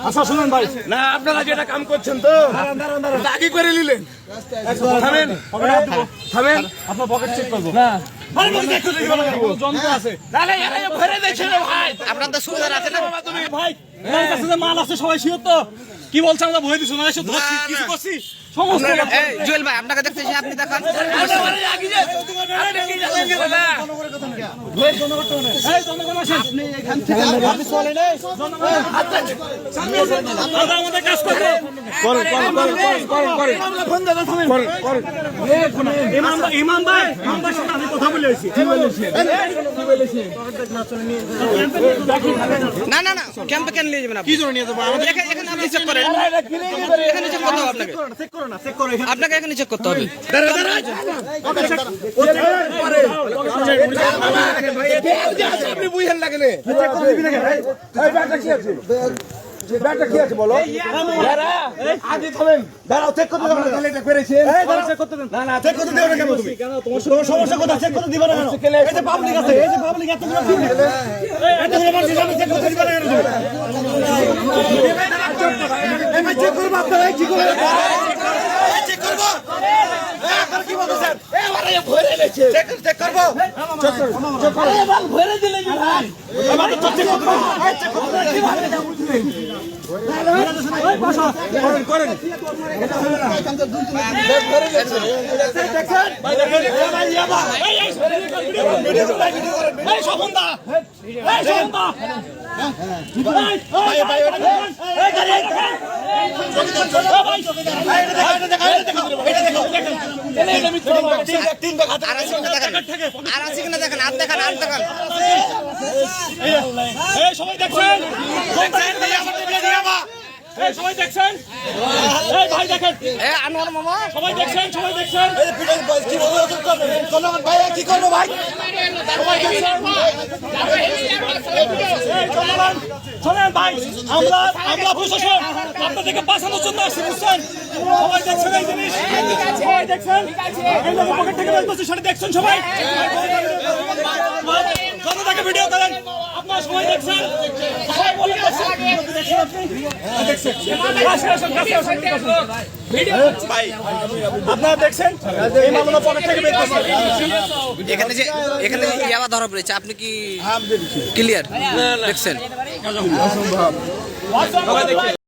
আচ্ছা শুনুন ভাই, না আপনারা যেটা কাম করছেন তো আগে করে নিলেন। থামেন থামেন, আপনার পকেট চেক করবো। যন্ত্র আছে, আপনাদের সুবিধা আছে না তুমি ভাই কাছে যে মাল আছে সবাই শিওর তো? কি বলছেন আমরা ভয় দিছো না? কিছু করছি সমস্ত জুয়েল ভাই আপনাকে দেখতেছি, আপনি দেখান। আমাদের কাজ করবো। ইমাম ভাই সাথে আমি কথা বলে আসছি। না না না, ক্যাম্পে কেন নিয়ে যাবেন আপনি? কি জন্য নিয়ে যাবো? আমাদের এখানে আপনি চেক করেন, এখানে চেক করতে হবে আপনাকে। আপনাকে এখানে চেক করতে হবে। আপনি বুঝেন লাগেন ব্যাগটা কি আছে বলো? আগে থামেন, দাঁড়াও, চেক করতে দেবো না। এটা পেরেছেন চেক করতে দেন না, না চেক করতে দেবো না কেন তুমি? তোমার সমস্যা কোথায়? চেক করতে দিবা না কেন? এই যে পাবলিক আছে, এই যে পাবলিক এতগুলো পাবলিক, এতগুলো মানুষ আমি চেক করতে দিবা না কেন? এই ভাই চেক করব, আপনারা কি করবেন? চেক করব, আপনারা কি বলছেন? এবারে ভরে লেছে, চেক করব, চেক করব, এবার ভরে দিলে কি ভাই? এবার তো চেক করব, চেক করব কি ভাই? করেন আর আছে কিনা দেখেন, আর দেখান, আর দেখান। সবাই দেখছেন, সবাই দেখছেন, ভাই দেখেন, আনোয়ার মামা সবাই দেখছেন, সবাই দেখছেন। কি করবো ভাই? শোনেন ভাই, আমরা প্রশাসন আপনাদেরকে বাঁচানোর জন্য আসছি, বুঝছেন? সবাই দেখছেন এই জিনিস, সবাই দেখছেন, পকেট থেকে বের করছি, সেটা দেখছেন সবাই। জনতাকে ভিডিও করেন, আপনারা সবাই দেখছেন, সবাই বলে আপনারা দেখছেন এই মামলা পকেট থেকে বের করছে। এখানে যে ইয়াবা ধরা পড়েছে, আপনি কি ক্লিয়ার দেখছেন?